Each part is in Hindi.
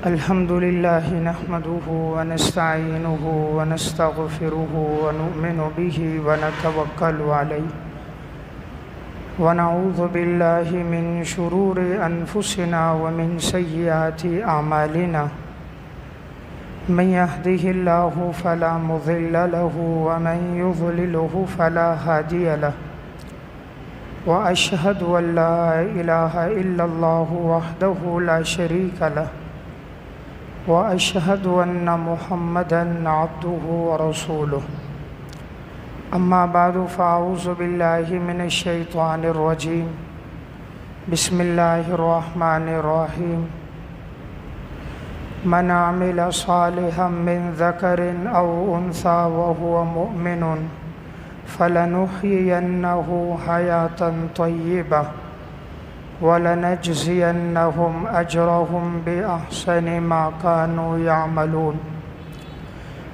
अल्हम्दुलिल्लाह नहमदुहु व नस्तईनुहु व नस्तगफिरुहु व नुमिनु बिही व नतवक्कलु अलैहि व नऊज़ु बिल्लाहि मिन शुरूरि अनफुसिना व मिन सय्यिआति अमालिना मन यहदिहिल्लाहु फला मुज़िल्ल लहु व मन युज़लिलहु फला हादिय लहु व अशहदु अल्ला इलाहा इल्लल्लाहु वहदहु ला शरीका लहु व अशहदु अन्न मुहम्मदन अब्दुहु व रसूलुहु अम्मा बादु फ़अऊज़ु बिल्लाहि मिनश शैतानिर रजीम बिस्मिल्लाहिर रहमानिर रहीम मन अमिल सालिहम मिन ज़करिन औ उन्सा व हुवा मुमिनुन फलनुह्यियन्नहु हयातन तय्यिबा वलनजज़ियन्नहुम अजरहुम बिअहसनि मा कानू यअमलून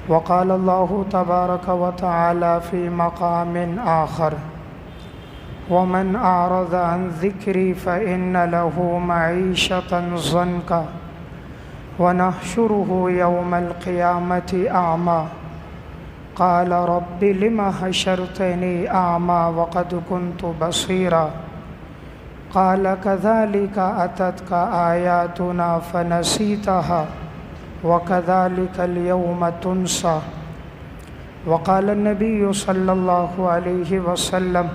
वक़ाल अल्लाहु तबारक व तआला फ़ी मक़ामिन आख़र वमन अअरज़ अन ज़िक्री फ़इन्न लहु मईशतन ज़न्का वनहशुरुहु यौमल क़ियामति अअमा क़ाल रब्बि लिमा हशरतनी अअमा वक़द कुन्तु बसीरा क़ाल कज़ालिका अततका आयातुना फ़नसीतहा वकज़ालिकल यौम तुनसा वक़ाल नबिय्यु सल्लल्लाहु अलैहि वसल्लम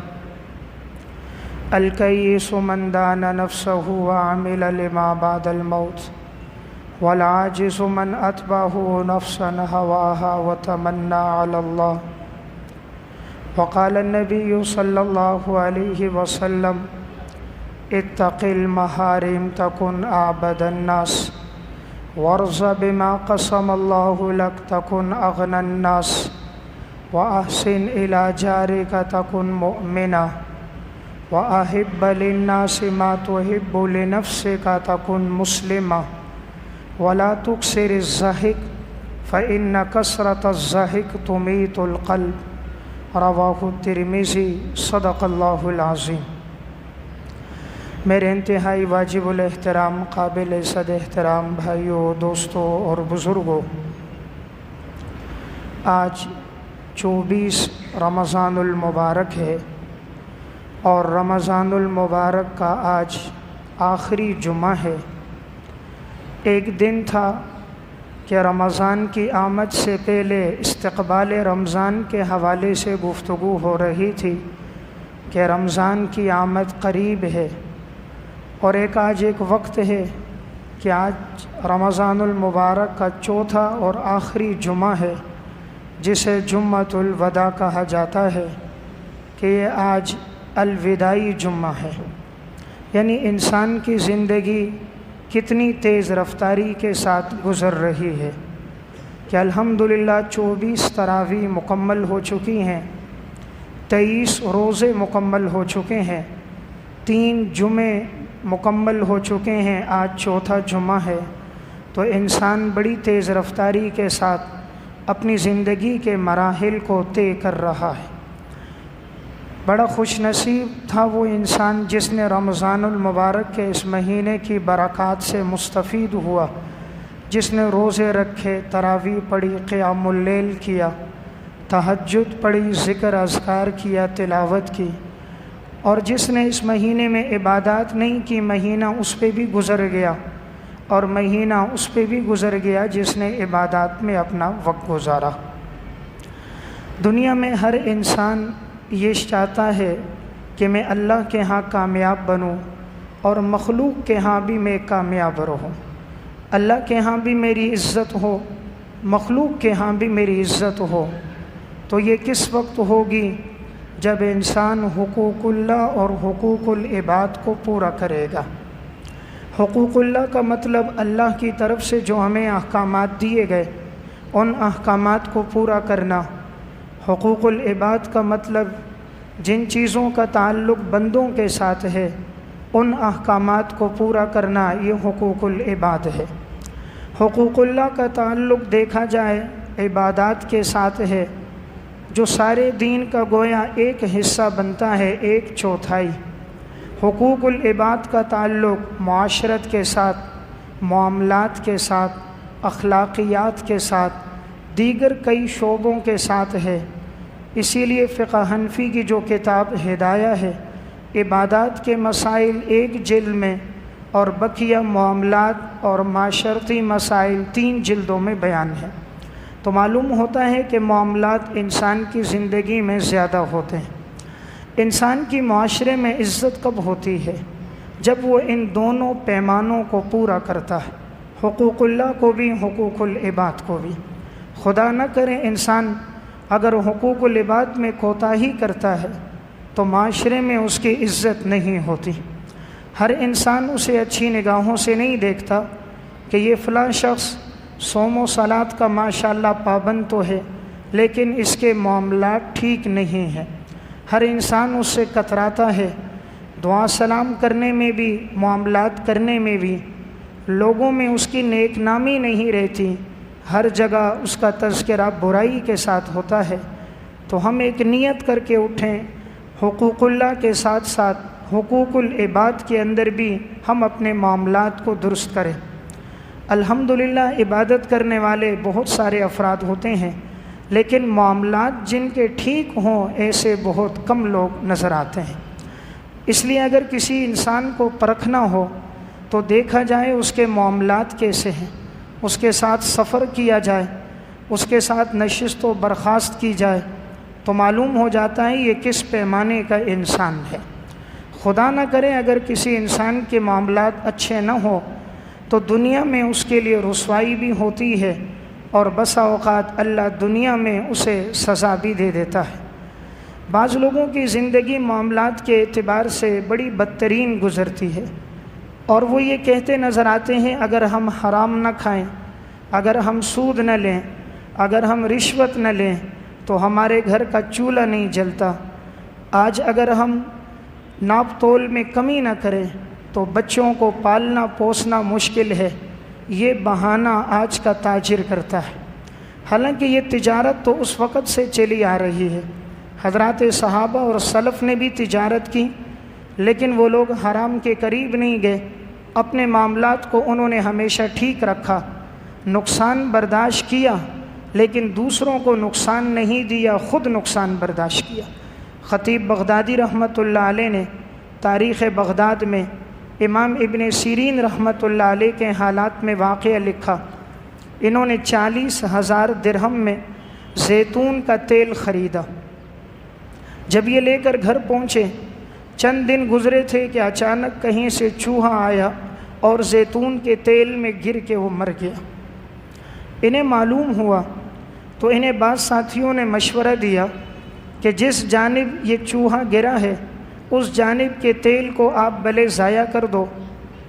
अल-कय्यिसु मन दाना नफ़्सहु व अमिल लिमा बअदल मौत वल आजिज़ु मन अतबअहु नफ़्सन हवाहा व तमन्ना अलल्लाह वक़ाल नबिय्यु सल्लल्लाहु अलैहि वसल्लम इत्तक़िल महारिम तकुन आबदन नास वर्ज़ बिमा क़समल्लाहु लक तकुन अग़नन नास व अहसिन इला जारिका तकुन मुअमिना व अहिब्ब लिन्नासि मा तुहिब्बु लिनफ़्सिका तकुन मुस्लिमा वला तुक्सिरिज़ ज़हिक फ़इन्न कसरतज़-ज़हिक तुमीतुल क़ल्ब रवाहु तिर्मिज़ी सदक़ल्लाहुल अज़ीम। मेरे इंतहाई वाजिबुल एहतराम काबिल सद एहतराम भाइयों, दोस्तों और बुज़ुर्गों, आज 24 रमज़ानुल मुबारक है और रमज़ानुल मुबारक का आज आखिरी जुमा है। एक दिन था कि रमज़ान की आमद से पहले इस्तक़बाल रमज़ान के हवाले से गुफ्तगू हो रही थी कि रमज़ान की आमद करीब है, और आज एक वक्त है कि आज रमज़ानुल मुबारक का चौथा और आखिरी जुमा है, जिसे जुम्मतुल वदा कहा जाता है कि ये आज अलविदाई जुम्मा है। यानी इंसान की ज़िंदगी कितनी तेज़ रफ्तारी के साथ गुज़र रही है कि अल्हम्दुलिल्लाह 24 तरावी मुकम्मल हो चुकी हैं, 23 रोज़े मुकम्मल हो चुके हैं, 3 जुमे मुकम्मल हो चुके हैं, आज चौथा जुमा है। तो इंसान बड़ी तेज़ रफ्तारी के साथ अपनी ज़िंदगी के मराहिल को तय कर रहा है। बड़ा खुशनसीब था वो इंसान जिसने रमज़ानुल मुबारक के इस महीने की बरक़ात से मुस्तफ़ीद हुआ, जिसने रोज़े रखे, तरावी पढ़ी, क़ियामुल लैल किया, तहज्जुद पढ़ी, ज़िक्र अज़कार किया, तिलावत की, और जिसने इस महीने में इबादत नहीं की, महीना उस पे भी गुज़र गया और महीना उस पे भी गुज़र गया जिसने इबादत में अपना वक्त गुज़ारा। दुनिया में हर इंसान ये चाहता है कि मैं अल्लाह के यहाँ कामयाब बनूँ और मखलूक के यहाँ भी मैं कामयाब रहूँ, अल्लाह के यहाँ भी मेरी इज़्ज़त हो, मखलूक के यहाँ भी मेरी इज़्ज़त हो। तो ये किस वक्त होगी? जब इंसान हुकूकुल्लाह और हुकूकुल इबाद को पूरा करेगा। हुकूकुल्लाह का मतलब अल्लाह की तरफ से जो हमें अहकामात दिए गए उन अहकामात को पूरा करना। हुकूकुल इबाद का मतलब जिन चीज़ों का ताल्लुक़ बंदों के साथ है उन अहकामात को पूरा करना, ये हुकूकुल इबाद है। हुकूकुल्लाह का ताल्लुक़ देखा जाए इबादात के साथ है, जो सारे दीन का गोया एक हिस्सा बनता है, एक चौथाई। हुकूकुल इबाद का ताल्लुक़ मुआशरत के साथ, मामलात के साथ, अखलाक़ियात के साथ, दीगर कई शोबों के साथ है। इसीलिए फ़िक़्ह हनफ़ी की जो किताब हिदाया है, इबादात के मसाइल एक जिल्द में और बकिया मामलात और माशरती मसाइल 3 जिल्दों में बयान है। तो मालूम होता है कि मामलात इंसान की ज़िंदगी में ज़्यादा होते हैं। इंसान की माशरे में इज़्ज़त कब होती है? जब वो इन दोनों पैमानों को पूरा करता है, हुकूकुल्लाह को भी, हुकूकुल इबाद को भी। खुदा न करे इंसान अगर हुकूकुल इबाद में कोताही करता है तो माशरे में उसकी इज़्ज़त नहीं होती। हर इंसान उसे अच्छी निगाहों से नहीं देखता कि ये फ़लाँ शख्स सोम व सलात का माशाअल्लाह पाबंद तो है, लेकिन इसके मामलात ठीक नहीं हैं। हर इंसान उससे कतराता है, दुआ सलाम करने में भी, मामलात करने में भी। लोगों में उसकी नेक नामी नहीं रहती, हर जगह उसका तज़किरा बुराई के साथ होता है। तो हम एक नियत करके उठें, हुकूकुल्लाह के साथ साथ हुकूकुल इबाद के अंदर भी हम अपने मामलात को दुरुस्त करें। अल्हम्दुलिल्लाह इबादत करने वाले बहुत सारे अफराद होते हैं, लेकिन मामलात जिनके ठीक हों ऐसे बहुत कम लोग नज़र आते हैं। इसलिए अगर किसी इंसान को परखना हो तो देखा जाए उसके मामलात कैसे हैं, उसके साथ सफ़र किया जाए, उसके साथ नशिस्त व बर्खास्त की जाए तो मालूम हो जाता है ये किस पैमाने का इंसान है। खुदा न करे अगर किसी इंसान के मामलात अच्छे न हो तो दुनिया में उसके लिए रुसवाई भी होती है और बसा औक़ात अल्लाह दुनिया में उसे सज़ा भी दे देता है। बाज़ लोगों की ज़िंदगी मामलात के एतबार से बड़ी बदतरीन गुज़रती है और वो ये कहते नज़र आते हैं अगर हम हराम न खाएं, अगर हम सूद न लें, अगर हम रिश्वत न लें तो हमारे घर का चूल्हा नहीं जलता। आज अगर हम नाप तोल में कमी न करें तो बच्चों को पालना पोसना मुश्किल है। ये बहाना आज का ताजिर करता है। हालांकि ये तिजारत तो उस वक़्त से चली आ रही है। हज़रात सहाबा और सलफ़ ने भी तिजारत की, लेकिन वो लोग हराम के करीब नहीं गए। अपने मामलात को उन्होंने हमेशा ठीक रखा, नुकसान बर्दाश्त किया, लेकिन दूसरों को नुकसान नहीं दिया, ख़ुद नुकसान बर्दाश्त किया। ख़तीब बग़दादी रहमतुल्लाह अलैह ने तारीख़ बग़दाद में इमाम इब्न सीरीन रहमतुल्लाह अलैह के हालात में वाक़या लिखा। इन्होंने 40,000 दिरहम में ज़ैतून का तेल ख़रीदा। जब ये लेकर घर पहुँचे, चंद दिन गुज़रे थे कि अचानक कहीं से चूहा आया और ज़ैतून के तेल में गिर के वो मर गया। इन्हें मालूम हुआ तो इन्हें बाद साथियों ने मशवरा दिया कि जिस जानिब ये चूहा गिरा है उस जानिब के तेल को आप भले ज़ाया कर दो,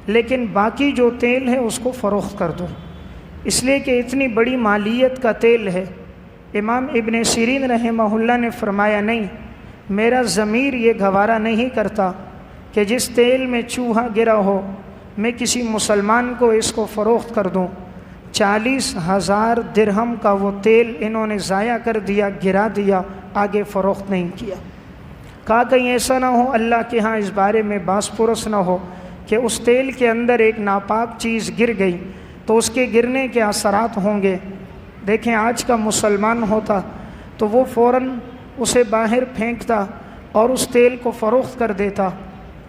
लेकिन बाकी जो तेल है उसको फ़रोख्त कर दो, इसलिए कि इतनी बड़ी मालियत का तेल है। इमाम इब्न सीरीन रहमहुल्लाह ने फरमाया, नहीं, मेरा ज़मीर ये गवारा नहीं करता कि जिस तेल में चूहा गिरा हो मैं किसी मुसलमान को इसको फ़रोख्त कर दूँ। 40,000 दिरहम का वो तेल इन्होंने ज़ाया कर दिया, गिरा दिया, आगे फ़रोख्त नहीं किया। कहा कहीं ऐसा ना हो अल्लाह के यहाँ इस बारे में बासपुरस ना हो कि उस तेल के अंदर एक नापाक चीज़ गिर गई तो उसके गिरने के असरात होंगे। देखें, आज का मुसलमान होता तो वो फ़ौरन उसे बाहर फेंकता और उस तेल को फ़रोख्त कर देता,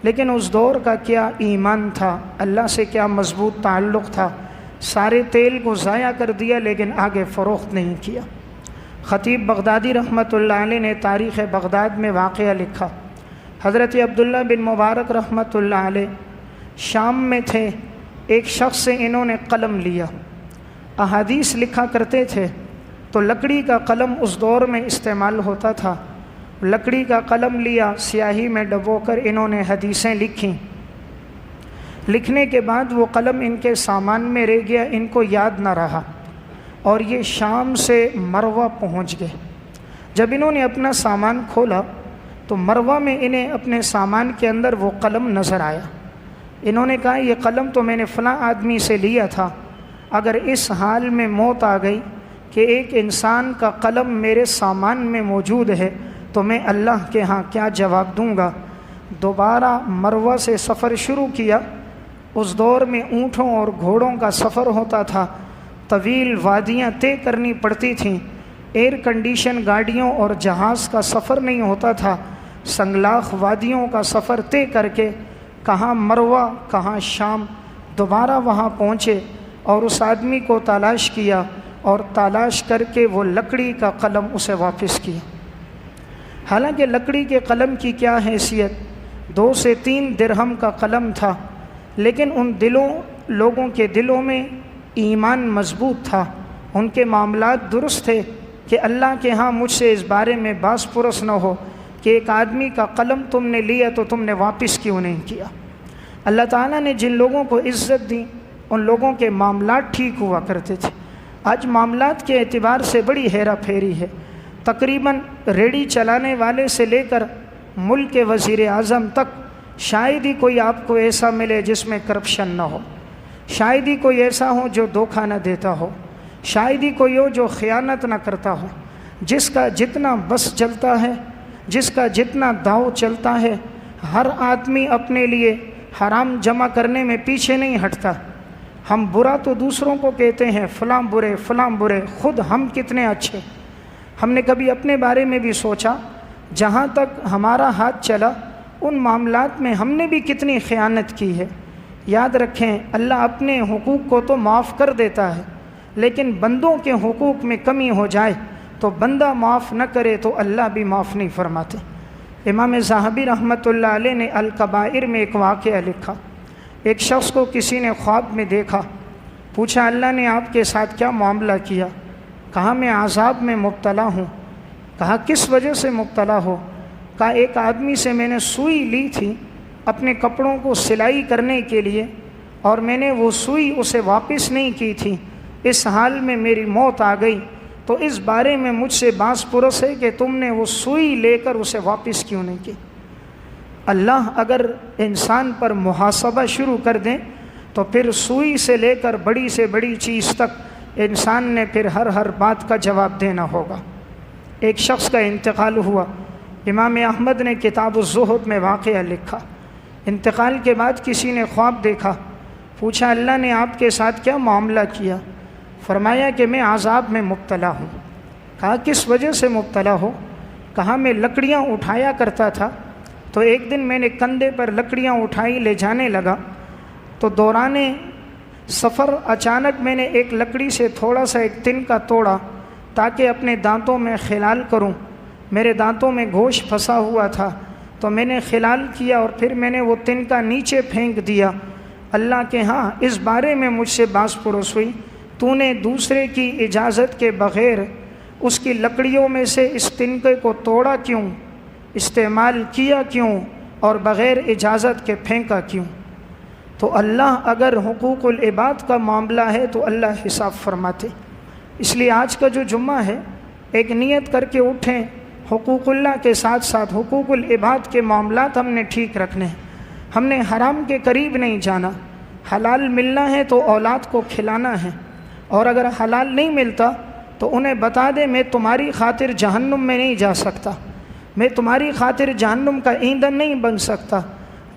लेकिन उस दौर का क्या ईमान था, अल्लाह से क्या मज़बूत ताल्लुक़ था, सारे तेल को ज़ाया कर दिया लेकिन आगे फ़रोख्त नहीं किया। ख़तीब बग़दादी रहमतुल्लाह अलैह ने तारीख़ बग़दाद में वाक़या लिखा। हज़रत अब्दुल्ला बिन मुबारक रहमतुल्लाह अलैह शाम में थे। एक शख़्स से इन्होंने कलम लिया। अहादीस लिखा करते थे तो लकड़ी का कलम उस दौर में इस्तेमाल होता था। लकड़ी का कलम लिया, स्याही में डबोकर इन्होंने हदीसें लिखीं। लिखने के बाद वो कलम इनके सामान में रह गया, इनको याद न रहा और ये शाम से मरवा पहुंच गए। जब इन्होंने अपना सामान खोला तो मरवा में इन्हें अपने सामान के अंदर वो कलम नज़र आया। इन्होंने कहा, ये कलम तो मैंने फ़लाँ आदमी से लिया था, अगर इस हाल में मौत आ गई कि एक इंसान का कलम मेरे सामान में मौजूद है तो मैं अल्लाह के यहाँ क्या जवाब दूँगा। दोबारा मरवा से सफ़र शुरू किया। उस दौर में ऊँटों और घोड़ों का सफ़र होता था, तवील वादियाँ तय करनी पड़ती थीं, एयर कंडीशन गाड़ियों और जहाज़ का सफ़र नहीं होता था। संगलाख वादियों का सफ़र तय करके कहाँ मरवा कहाँ शाम, दोबारा वहाँ पहुँचे और उस आदमी को तलाश किया और तलाश करके वो लकड़ी का कलम उसे वापस किया। हालांकि लकड़ी के कलम की क्या हैसियत, 2 से 3 दिरहम का कलम था, लेकिन उन लोगों के दिलों में ईमान मजबूत था, उनके मामलात दुरुस्त थे कि अल्लाह के यहाँ मुझसे इस बारे में बास पुरस न हो कि एक आदमी का कलम तुमने लिया तो तुमने वापस क्यों नहीं किया। अल्लाह ताला ने जिन लोगों को इज़्ज़त दी उन लोगों के मामलात ठीक हुआ करते थे। आज मामलात के एतबार से बड़ी हेरा फेरी है। तकरीबन रेडी चलाने वाले से लेकर मुल्क के वज़ीर आज़म तक शायद ही कोई आपको ऐसा मिले जिसमें करप्शन ना हो, शायद ही कोई ऐसा हो जो धोखा न देता हो, शायद ही कोई हो जो ख़यानत न करता हो। जिसका जितना बस चलता है, जिसका जितना दाव चलता है, हर आदमी अपने लिए हराम जमा करने में पीछे नहीं हटता। हम बुरा तो दूसरों को कहते हैं, फ़लाँ बुरे, ख़ुद हम कितने अच्छे। हमने कभी अपने बारे में भी सोचा, जहाँ तक हमारा हाथ चला उन मामलात में हमने भी कितनी ख़यानत की है। याद रखें, अल्लाह अपने हुकूक़ को तो माफ़ कर देता है, लेकिन बंदों के हुकूक़ में कमी हो जाए तो बंदा माफ़ न करे तो अल्लाह भी माफ़ नहीं फरमाते। इमाम ज़हाबी रहमतुल्लाह अलैह ने अल-कबाइर में एक वाक़या लिखा। एक शख्स को किसी ने ख्वाब में देखा, पूछा अल्लाह ने आपके साथ क्या मामला किया। कहा मैं आज़ाब में मुब्तला हूँ। कहा किस वजह से मुब्तला हो। कहा एक आदमी से मैंने सुई ली थी अपने कपड़ों को सिलाई करने के लिए और मैंने वो सुई उसे वापस नहीं की थी, इस हाल में मेरी मौत आ गई, तो इस बारे में मुझसे बास पुरस है कि तुमने वो सुई लेकर उसे वापस क्यों नहीं की। अल्लाह अगर इंसान पर मुहासबा शुरू कर दें तो फिर सुई से लेकर बड़ी से बड़ी चीज़ तक इंसान ने फिर हर बात का जवाब देना होगा। एक शख्स का इंतकाल हुआ। इमाम अहमद ने किताब-उज़-ज़ुहद में वाक़या लिखा। इंतकाल के बाद किसी ने ख्वाब देखा, पूछा अल्लाह ने आपके साथ क्या मामला किया। फरमाया कि मैं आज़ाब में मुब्तला हूँ। कहा किस वजह से मुब्तला हो। कहा मैं लकड़ियाँ उठाया करता था, तो एक दिन मैंने कंधे पर लकड़ियाँ उठाई ले जाने लगा, तो दौराने सफ़र अचानक मैंने एक लकड़ी से थोड़ा सा एक तिनका तोड़ा ताकि अपने दांतों में खिलाल करूं। मेरे दांतों में गोश्त फंसा हुआ था, तो मैंने खिलाल किया और फिर मैंने वो तिनका नीचे फेंक दिया। अल्लाह के हाँ इस बारे में मुझसे बास पुरस हुई, तूने दूसरे की इजाज़त के बग़ैर उसकी लकड़ियों में से इस तिनके को तोड़ा क्यों, इस्तेमाल किया क्यों और बग़ैर इजाज़त के फेंका क्यों। तो अल्लाह अगर हुकूकुल इबाद का मामला है तो अल्लाह हिसाब फरमाते। इसलिए आज का जो जुम्मा है, एक नियत करके उठें, हुकूकुल्लाह के साथ साथ हुकूकुल इबाद के मामलात हमने ठीक रखने हैं। हमने हराम के करीब नहीं जाना। हलाल मिलना है तो औलाद को खिलाना है, और अगर हलाल नहीं मिलता तो उन्हें बता दे मैं तुम्हारी खातिर जहन्नुम में नहीं जा सकता, मैं तुम्हारी खातिर जहन्नुम का ईंधन नहीं बन सकता।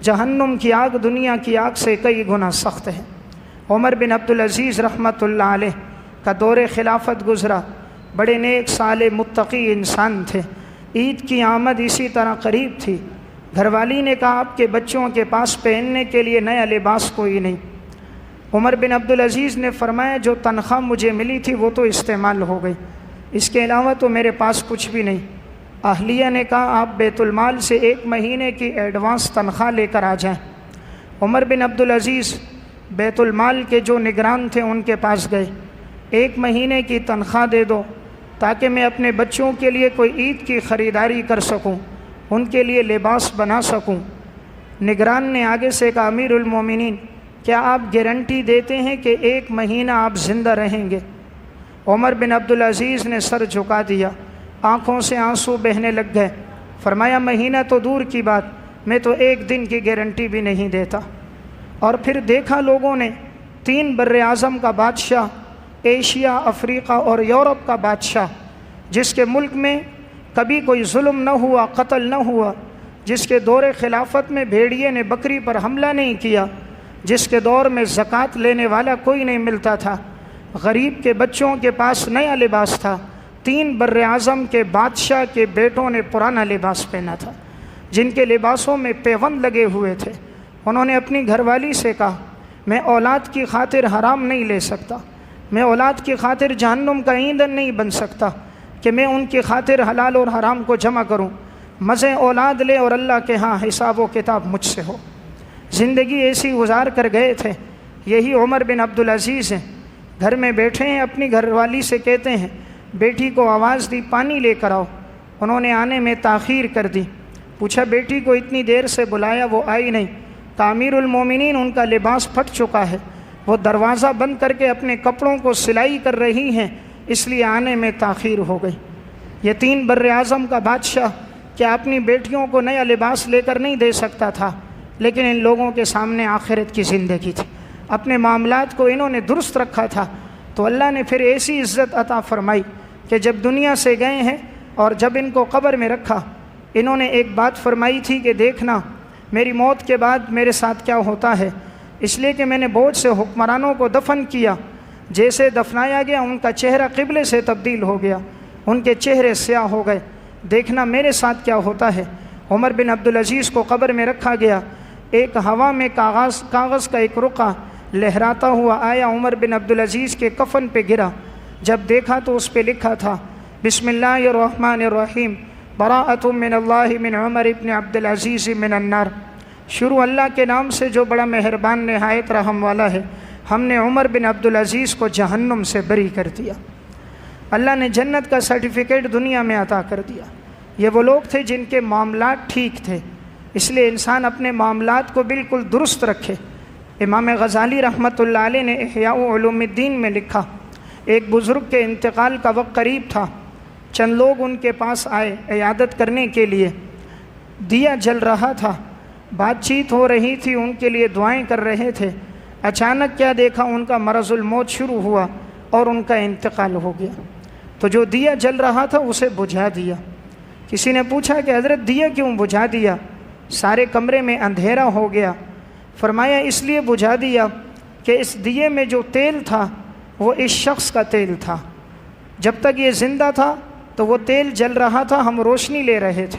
जहन्नुम की आग दुनिया की आग से कई गुना सख्त है। उमर बिन अब्दुल अज़ीज़ रहमतुल्लाह अलैह का दौरे खिलाफत गुज़रा। बड़े नेक साले मुत्तकी इंसान थे। ईद की आमद इसी तरह करीब थी। घरवाली ने कहा आपके बच्चों के पास पहनने के लिए नया लिबास कोई नहीं। उमर बिन अब्दुल अज़ीज़ ने फरमाया जो तनख्वाह मुझे मिली थी वो तो इस्तेमाल हो गई, इसके अलावा तो मेरे पास कुछ भी नहीं। अहलिया ने कहा आप बैतुलमाल से 1 महीने की एडवांस तनख्वाह लेकर आ जाएं। उमर बिन अब्दुल अज़ीज़ बैतुलमाल के जो निगरान थे उनके पास गए, 1 महीने की तनख्वाह दे दो ताकि मैं अपने बच्चों के लिए कोई ईद की ख़रीदारी कर सकूं, उनके लिए लिबास बना सकूं। निगरान ने आगे से कहा अमीरुल मोमिनीन क्या आप गारंटी देते हैं कि 1 महीना आप ज़िंदा रहेंगे। उमर बिन अब्दुल अज़ीज़ ने सर झुका दिया, आँखों से आंसू बहने लग गए। फरमाया महीना तो दूर की बात, मैं तो 1 दिन की गारंटी भी नहीं देता। और फिर देखा लोगों ने 3 बर्रे आज़म का बादशाह, एशिया, अफ्रीका और यूरोप का बादशाह, जिसके मुल्क में कभी कोई जुल्म न हुआ, कत्ल न हुआ, जिसके दौर खिलाफत में भेड़िए ने बकरी पर हमला नहीं किया, जिसके दौर में ज़कात लेने वाला कोई नहीं मिलता था, गरीब के बच्चों के पास नया लिबास था, 3 बर्र आज़म के बादशाह के बेटों ने पुराना लिबास पहना था, जिनके लिबासों में पैबंद लगे हुए थे। उन्होंने अपनी घरवाली से कहा, मैं औलाद की खातिर हराम नहीं ले सकता, मैं औलाद की खातिर जहन्नुम का ईंधन नहीं बन सकता कि मैं उनकी खातिर हलाल और हराम को जमा करूं। मज़े औलाद ले और अल्लाह के यहाँ हिसाब व किताब मुझसे हो। ज़िंदगी ऐसी गुजार कर गए थे। यही उमर बिन अब्दुल अज़ीज़ हैं, घर में बैठे हैं, अपनी घरवाली से कहते हैं, बेटी को आवाज़ दी, पानी लेकर आओ। उन्होंने आने में ताख़ीर कर दी। पूछा, बेटी को इतनी देर से बुलाया, वो आई नहीं। अमीरुल मोमिनीन उनका लिबास फट चुका है, वो दरवाज़ा बंद करके अपने कपड़ों को सिलाई कर रही हैं, इसलिए आने में ताख़ीर हो गई। ये 3 बर्र आज़म का बादशाह क्या अपनी बेटियों को नया लिबास लेकर नहीं दे सकता था? लेकिन इन लोगों के सामने आखिरत की ज़िंदगी थी, अपने मामलात को इन्होंने दुरुस्त रखा था। तो अल्लाह ने फिर ऐसी इज़्ज़त अता फ़रमाई कि जब दुनिया से गए हैं और जब इनको कब्र में रखा, इन्होंने एक बात फरमाई थी कि देखना मेरी मौत के बाद मेरे साथ क्या होता है, इसलिए कि मैंने बहुत से हुक्मरानों को दफन किया, जैसे दफनाया गया उनका चेहरा क़िबले से तब्दील हो गया, उनके चेहरे स्याह हो गए, देखना मेरे साथ क्या होता है। उमर बिन अब्दुल अज़ीज़ को कब्र में रखा गया। एक हवा में कागज़ का एक रुका लहराता हुआ आया, उमर बिन अब्दुल अज़ीज़ के कफ़न पे गिरा। जब देखा तो उस पर लिखा था, बिस्मिल्लाहिर्रहमानिर्रहीम, बराअतुम मिनल्लाहि मिन उमर इब्न अब्दुल अज़ीज़ मिनन्नार। शुरू अल्लाह के नाम से जो बड़ा मेहरबान नहायत रहम वाला है, हमने उमर बिन अब्दुल अज़ीज़ को जहन्नुम से बरी कर दिया। अल्लाह ने जन्नत का सर्टिफिकेट दुनिया में अता कर दिया। ये वो लोग थे जिनके मामलात ठीक थे, इसलिए इंसान अपने मामलात को बिल्कुल दुरुस्त रखे। इमाम गज़ाली रहमतुल्लाह अलैह ने इह्या उलूमुद्दीन में लिखा, एक बुज़ुर्ग के इंतकाल का वक्त करीब था, चंद लोग उनके पास आए इयादत करने के लिए। दिया जल रहा था, बातचीत हो रही थी, उनके लिए दुआएं कर रहे थे। अचानक क्या देखा, उनका मरज़ुल मौत शुरू हुआ और उनका इंतकाल हो गया। तो जो दिया जल रहा था उसे बुझा दिया। किसी ने पूछा कि हज़रत दिया क्यों बुझा दिया, सारे कमरे में अंधेरा हो गया। फरमाया, इसलिए बुझा दिया कि इस दिए में जो तेल था वो इस शख्स का तेल था। जब तक ये ज़िंदा था तो वो तेल जल रहा था, हम रोशनी ले रहे थे।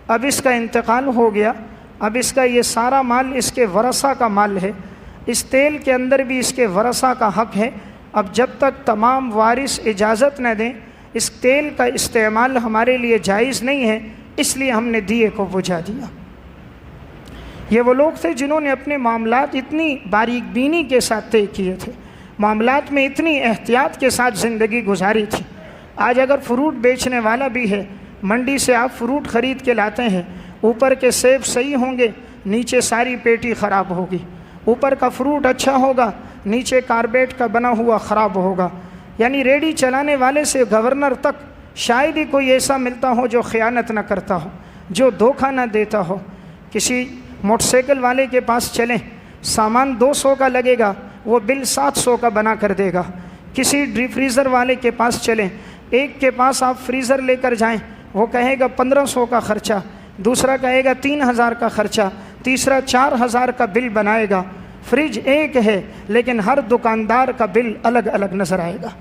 अब इसका इंतकाल हो गया, अब इसका ये सारा माल इसके वरसा का माल है, इस तेल के अंदर भी इसके वरसा का हक़ है। अब जब तक तमाम वारिस इजाज़त न दें, इस तेल का इस्तेमाल हमारे लिए जायज़ नहीं है, इसलिए हमने दिए को बुझा दिया। ये वो लोग थे जिन्होंने अपने मामलात इतनी बारीक बीनी के साथ तय किए थे, मामलात में इतनी एहतियात के साथ ज़िंदगी गुजारी थी। आज अगर फ्रूट बेचने वाला भी है, मंडी से आप फ्रूट ख़रीद के लाते हैं, ऊपर के सेब सही होंगे, नीचे सारी पेटी ख़राब होगी। ऊपर का फ्रूट अच्छा होगा, नीचे कार्बेट का बना हुआ ख़राब होगा। यानी रेडी चलाने वाले से गवर्नर तक शायद ही कोई ऐसा मिलता हो जो ख़यानत न करता हो, जो धोखा न देता हो। किसी मोटरसाइकिल वाले के पास चलें, सामान 200 का लगेगा, वो बिल 700 का बना कर देगा। किसी डीप फ्रीज़र वाले के पास चलें, एक के पास आप फ्रीज़र लेकर जाएं, वो कहेगा 1500 का ख़र्चा, दूसरा कहेगा 3000 का ख़र्चा, तीसरा 4000 का बिल बनाएगा। फ्रिज एक है लेकिन हर दुकानदार का बिल अलग अलग नज़र आएगा।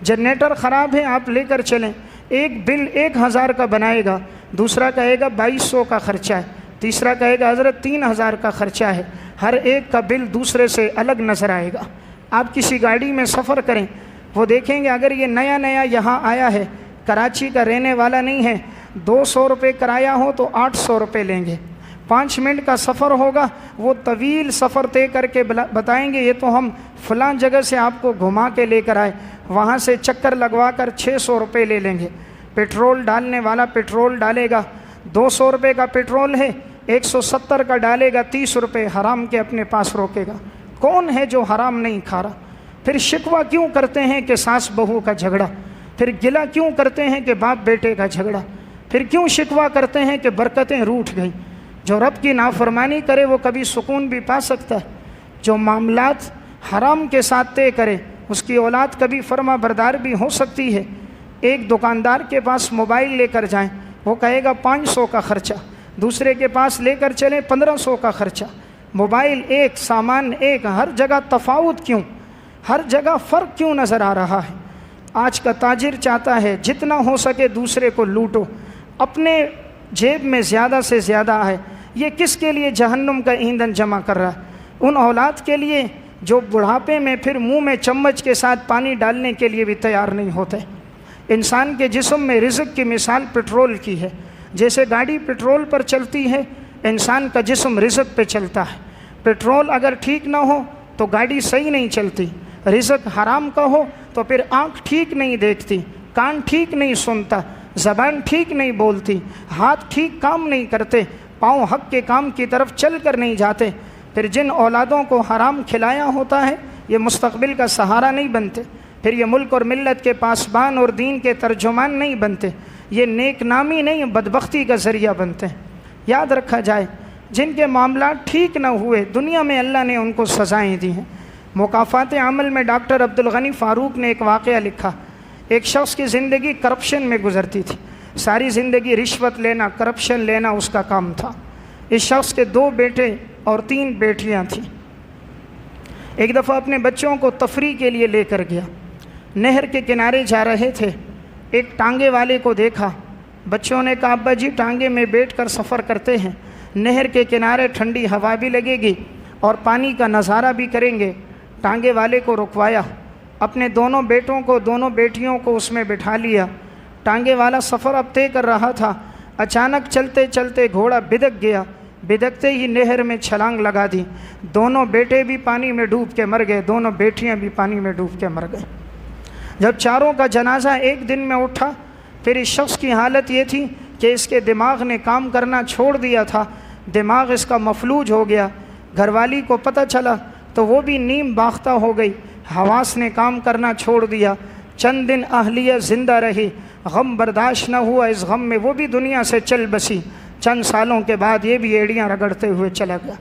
जनरेटर ख़राब है, आप लेकर चलें, एक बिल 1000 का बनाएगा, दूसरा कहेगा 2200 का ख़र्चा है, तीसरा कहेगा हज़रत 3000 का ख़र्चा है। हर एक का बिल दूसरे से अलग नज़र आएगा। आप किसी गाड़ी में सफ़र करें, वो देखेंगे अगर ये नया नया यहाँ आया है, कराची का रहने वाला नहीं है, 200 रुपये किराया हो तो 800 रुपये लेंगे। 5 मिनट का सफ़र होगा, वो तवील सफ़र तय करके बताएंगे ये तो हम फ़लाँ जगह से आपको घुमा के लेकर आए, वहाँ से चक्कर लगवा कर 600 रुपये ले लेंगे। पेट्रोल डालने वाला पेट्रोल डालेगा, 200 रुपये का पेट्रोल है, 170 का डालेगा, 30 रुपये हराम के अपने पास रोकेगा। कौन है जो हराम नहीं खा रहा? फिर शिकवा क्यों करते हैं कि सास बहू का झगड़ा, फिर गिला क्यों करते हैं कि बाप बेटे का झगड़ा, फिर क्यों शिकवा करते हैं कि बरकतें रूठ गई। जो रब की नाफरमानी करे वो कभी सुकून भी पा सकता है। जो मामलात हराम के साथ तय करे उसकी औलाद कभी फर्मा बरदार भी हो सकती है। एक दुकानदार के पास मोबाइल लेकर जाएं, वो कहेगा 500 का ख़र्चा, दूसरे के पास लेकर चलें 1500 का खर्चा, मोबाइल एक, सामान एक, हर जगह तफावत क्यों, हर जगह फ़र्क क्यों नज़र आ रहा है। आज का ताजिर चाहता है जितना हो सके दूसरे को लूटो, अपने जेब में ज़्यादा से ज़्यादा है। ये किसके लिए जहन्नुम का ईंधन जमा कर रहा है? उन औलाद के लिए जो बुढ़ापे में फिर मुंह में चम्मच के साथ पानी डालने के लिए भी तैयार नहीं होते। इंसान के जिस्म में रिज़्क़ की मिसाल पेट्रोल की है। जैसे गाड़ी पेट्रोल पर चलती है, इंसान का जिस्म रिज़्क़ पे चलता है। पेट्रोल अगर ठीक ना हो तो गाड़ी सही नहीं चलती। रिज़्क़ हराम का हो तो फिर आँख ठीक नहीं देखती, कान ठीक नहीं सुनता, ज़बान ठीक नहीं बोलती, हाथ ठीक काम नहीं करते, पाँव हक के काम की तरफ चल कर नहीं जाते। फिर जिन औलादों को हराम खिलाया होता है ये मुस्तक़बिल का सहारा नहीं बनते, फिर ये मुल्क और मिल्लत के पासबान और दीन के तर्जुमान नहीं बनते, ये नेक नामी नहीं बदबख्ती का ज़रिया बनते हैं। याद रखा जाए, जिनके मामला ठीक न हुए दुनिया में अल्लाह ने उनको सज़ाएँ दी हैं। मुकाफ़ात अमल में डॉक्टर अब्दुल गनी फ़ारूक ने एक वाक़या लिखा। एक शख्स की ज़िंदगी करप्शन में गुज़रती थी, सारी ज़िंदगी रिश्वत लेना, करप्शन लेना उसका काम था। इस शख्स के 2 बेटे और 3 बेटियां थीं। एक दफ़ा अपने बच्चों को तफरी के लिए लेकर गया, नहर के किनारे जा रहे थे, एक टांगे वाले को देखा। बच्चों ने कहा अब्बा जी टांगे में बैठकर सफ़र करते हैं, नहर के किनारे ठंडी हवा भी लगेगी और पानी का नज़ारा भी करेंगे। टांगे वाले को रुकवाया, अपने दोनों बेटों को, दोनों बेटियों को उसमें बिठा लिया। टांगे वाला सफ़र अब तय कर रहा था, अचानक चलते चलते घोड़ा बिदक गया, बिदकते ही नहर में छलांग लगा दी। दोनों बेटे भी पानी में डूब के मर गए, दोनों बेटियां भी पानी में डूब के मर गए। जब चारों का जनाजा एक दिन में उठा, फिर इस शख्स की हालत ये थी कि इसके दिमाग ने काम करना छोड़ दिया था, दिमाग इसका मफलूज हो गया। घरवाली को पता चला तो वो भी नीम बाख्ता हो गई, हवास ने काम करना छोड़ दिया। चंद दिन अहलिया ज़िंदा रही, गम बर्दाश्त न हुआ, इस गम में वो भी दुनिया से चल बसी। चंद सालों के बाद ये भी एड़ियाँ रगड़ते हुए चला गया।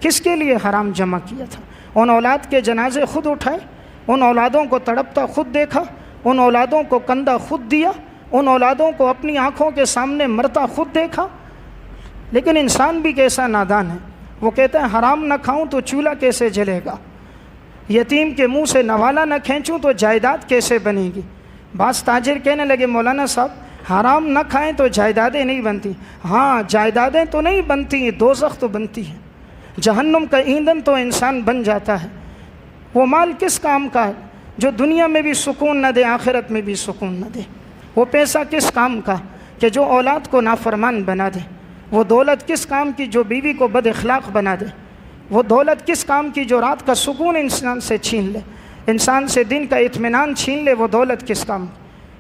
किसके लिए हराम जमा किया था? उन औलाद के जनाजे खुद उठाए, उन औलादों को तड़पता खुद देखा, उन औलादों को कंधा खुद दिया, उन औलादों को अपनी आँखों के सामने मरता खुद देखा। लेकिन इंसान भी कैसा नादान है, वो कहता है हराम न खाऊं तो चूल्हा कैसे जलेगा, यतीम के मुंह से नवाला न खींचूं तो जायदाद कैसे बनेगी। बास ताजिर कहने लगे मौलाना साहब हराम न खाएं तो जायदादें नहीं बनती। हाँ, जायदादें तो नहीं बनती, दोज़ख तो बनती है, जहन्नुम का ईंधन तो इंसान बन जाता है। वो माल किस काम का है जो दुनिया में भी सुकून न दे, आखिरत में भी सुकून न दे? वो पैसा किस काम का कि जो औलाद को नाफरमान बना दे? वो दौलत किस काम की जो बीवी को बद अखलाक बना दे? वो दौलत किस काम की जो रात का सुकून इंसान से छीन ले, इंसान से दिन का इत्मीनान छीन ले? वो दौलत किस काम?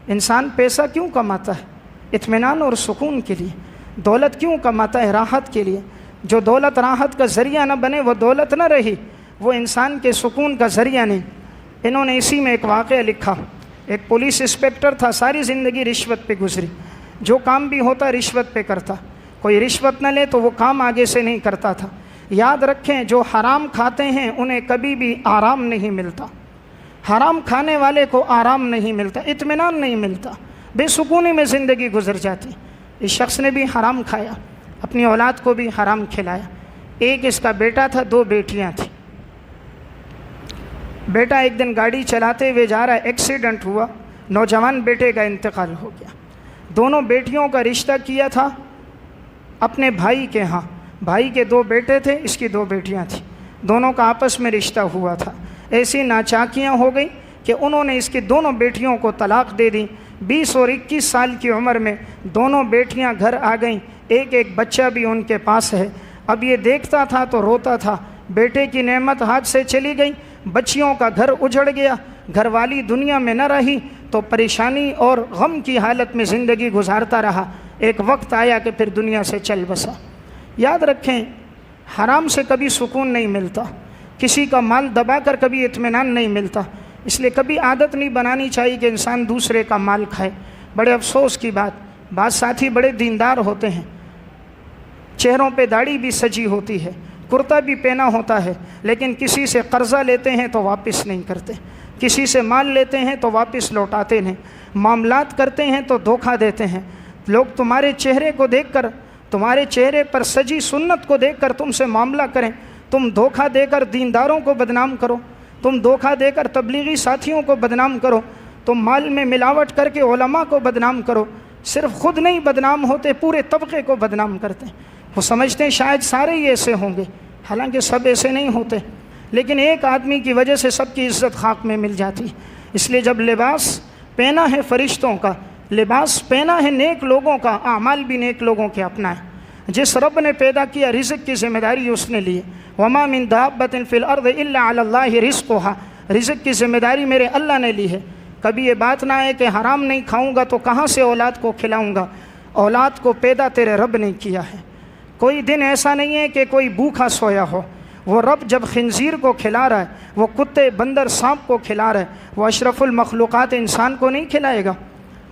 इंसान पैसा क्यों कमाता है? इत्मीनान और सुकून के लिए। दौलत क्यों कमाता है? राहत के लिए। जो दौलत राहत का ज़रिया न बने वो दौलत न रही, वो इंसान के सुकून का ज़रिया नहीं। इन्होंने इसी में एक वाक़या लिखा। एक पुलिस इंस्पेक्टर था, सारी ज़िंदगी रिश्वत पे गुजरी, जो काम भी होता रिश्वत पे करता, कोई रिश्वत न ले तो वो काम आगे से नहीं करता था। याद रखें, जो हराम खाते हैं उन्हें कभी भी आराम नहीं मिलता, हराम खाने वाले को आराम नहीं मिलता, इत्मीनान नहीं मिलता, बेसुकूनी में ज़िंदगी गुजर जाती। इस शख्स ने भी हराम खाया, अपनी औलाद को भी हराम खिलाया। एक इसका बेटा था, 2 बेटियां थी। बेटा एक दिन गाड़ी चलाते हुए जा रहा है, एक्सीडेंट हुआ, नौजवान बेटे का इंतकाल हो गया। दोनों बेटियों का रिश्ता किया था अपने भाई के यहाँ, भाई के 2 बेटे थे, इसकी 2 बेटियां थी, दोनों का आपस में रिश्ता हुआ था। ऐसी नाचाकियाँ हो गई कि उन्होंने इसकी दोनों बेटियों को तलाक दे दी। 20 और 21 साल की उम्र में दोनों बेटियां घर आ गईं, एक एक बच्चा भी उनके पास है। अब ये देखता था तो रोता था, बेटे की नेमत हाथ से चली गई, बच्चियों का घर उजड़ गया, घरवाली दुनिया में न रही तो परेशानी और गम की हालत में ज़िंदगी गुजारता रहा। एक वक्त आया कि फिर दुनिया से चल बसा। याद रखें, हराम से कभी सुकून नहीं मिलता, किसी का माल दबाकर कभी इत्मीनान नहीं मिलता। इसलिए कभी आदत नहीं बनानी चाहिए कि इंसान दूसरे का माल खाए। बड़े अफसोस की बात साथी बड़े दीनदार होते हैं, चेहरों पे दाढ़ी भी सजी होती है, कुर्ता भी पहना होता है, लेकिन किसी से कर्ज़ा लेते हैं तो वापस नहीं करते, किसी से माल लेते हैं तो वापस लौटाते नहीं, मामलात करते हैं तो धोखा देते हैं। लोग तुम्हारे चेहरे को देखकर तुम्हारे चेहरे पर सजी सुन्नत को देखकर तुमसे मामला करें, तुम धोखा देकर दीनदारों को बदनाम करो, तुम धोखा देकर तबलीगी साथियों को बदनाम करो, तुम माल में मिलावट करके उलमा को बदनाम करो। सिर्फ खुद नहीं बदनाम होते, पूरे तबके को बदनाम करते हैं। वो समझते हैं शायद सारे ही ऐसे होंगे, हालांकि सब ऐसे नहीं होते, लेकिन एक आदमी की वजह से सबकी इज्जत खाक में मिल जाती। इसलिए जब लिबास पहना है फरिश्तों का, लिबास पहना है नेक लोगों का, आमाल भी नेक लोगों के अपना है। जिस रब ने पैदा किया, रिज़्क़ की ज़िम्मेदारी उसने ली है। वमा मिन दाब्बतिन फिल अर्द इल्ला अलल्लाहि रिज़्क़ुहा, रिज़्क़ की ज़िम्मेदारी मेरे अल्लाह ने ली है। कभी ये बात ना है कि हराम नहीं खाऊंगा तो कहाँ से औलाद को खिलाऊंगा। औलाद को पैदा तेरे रब ने किया है। कोई दिन ऐसा नहीं है कि कोई भूखा सोया हो। वो रब जब खिंजीर को खिला रहा है, वो कुत्ते बंदर सांप को खिला रहा है, वो अशरफुल मखलूक़ात इंसान को नहीं खिलाएगा?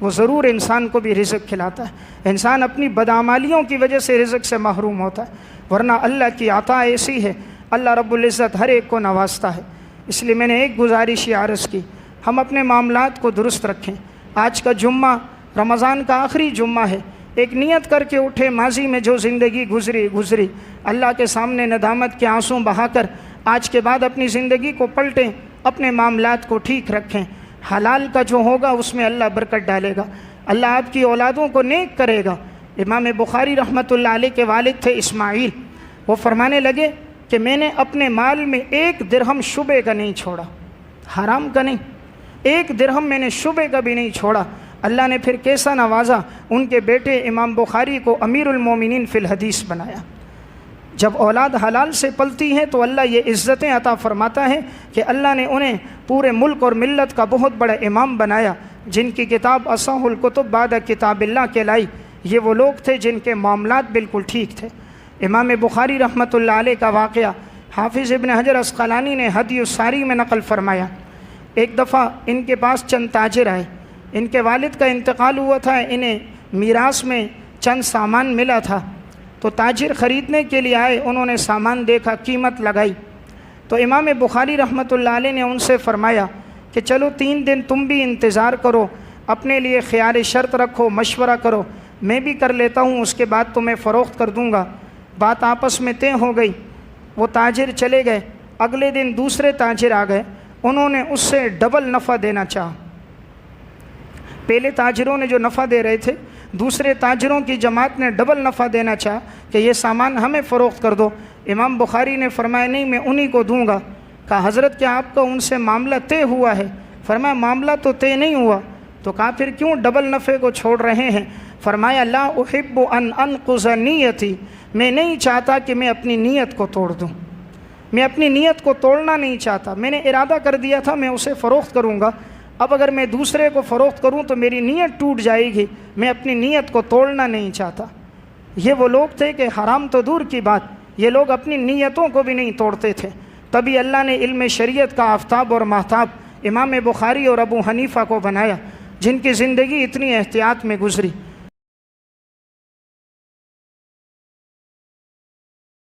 वो ज़रूर इंसान को भी रिज़्क़ खिलाता है। इंसान अपनी बदआमालियों की वजह से रिज़्क़ से महरूम होता है, वरना अल्लाह की अता ऐसी है, अल्लाह रब्बुल इज़्ज़त हर एक को नवाजता है। इसलिए मैंने एक गुजारिश अर्ज़ की, हम अपने मामलात को दुरुस्त रखें। आज का जुम्मा रमज़ान का आखिरी जुम्मा है। एक नियत करके उठे, माजी में जो ज़िंदगी गुज़री अल्लाह के सामने नदामत के आंसू बहाकर आज के बाद अपनी ज़िंदगी को पलटें, अपने मामलात को ठीक रखें। हलाल का जो होगा उसमें अल्लाह बरकत डालेगा, अल्लाह आपकी औलादों को नेक करेगा। इमाम बुखारी रहमतुल्लाह अलैह के वालिद थे इस्माइल, वो फरमाने लगे कि मैंने अपने माल में एक दिरहम शुबे का नहीं छोड़ा, हराम का नहीं, एक दिरहम मैंने शुबे का भी नहीं छोड़ा। अल्लाह ने फिर कैसा नवाजा, उनके बेटे इमाम बुखारी को अमीरुल मोमिनीन फिल हदीस बनाया। जब औलाद हलाल से पलती है तो अल्लाह ये इज़्ज़तें अता फ़रमाता है कि अल्लाह ने उन्हें पूरे मुल्क और मिल्लत का बहुत बड़ा इमाम बनाया, जिनकी किताब असहुल कुतुब बाद किताबिल्लाह कहलाई। ये वो लोग थे जिनके मामलात बिल्कुल ठीक थे। इमाम बुखारी रहमतुल्लाह अलैह का वाक़या हाफिज़ इब्न हजर अस्क़लानी ने हदीयुस सारी में नक़ल फ़रमाया। एक दफ़ा इनके पास चंद ताजिर आए, इनके वालिद का इंतकाल हुआ था, इन्हें मीरास में चंद सामान मिला था, तो ताजिर ख़रीदने के लिए आए। उन्होंने सामान देखा, कीमत लगाई, तो इमाम बुखारी रहमतुल्लाह अलैह ने उनसे फ़रमाया कि चलो 3 दिन तुम भी इंतज़ार करो, अपने लिए ख़ियार शर्त रखो, मशवरा करो, मैं भी कर लेता हूँ, उसके बाद तुम्हें फ़रोख्त कर दूँगा। बात आपस में तय हो गई। वो ताजिर चले गए। अगले दिन दूसरे ताजिर आ गए, उन्होंने उससे डबल नफ़ा देना चाहा। पहले ताजिरों ने जो नफ़ा दे रहे थे, दूसरे ताजिरों की जमात ने डबल नफ़ा देना चाहा कि ये सामान हमें फ़रोख्त कर दो। इमाम बुखारी ने फरमाया नहीं, मैं उन्हीं को दूंगा। कहा हज़रत क्या आपका उनसे मामला तय हुआ है? फरमाया मामला तो तय नहीं हुआ। तो कहा फिर क्यों डबल नफ़े को छोड़ रहे हैं? फरमाया ला उहिब्बु अन अनकुज़ नियती, मैं नहीं चाहता कि मैं अपनी नीयत को तोड़ दूँ, मैं अपनी नीयत को तोड़ना नहीं चाहता। मैंने इरादा कर दिया था मैं उसे फ़रोख्त करूँगा, अब अगर मैं दूसरे को फ़रोख्त करूँ तो मेरी नीयत टूट जाएगी, मैं अपनी नीयत को तोड़ना नहीं चाहता। ये वो लोग थे कि हराम तो दूर की बात, ये लोग अपनी नीयतों को भी नहीं तोड़ते थे। तभी अल्लाह ने इल्म शरीयत का आफ्ताब और महताब इमाम बुखारी और अबू हनीफ़ा को बनाया, जिनकी ज़िंदगी इतनी एहतियात में गुज़री।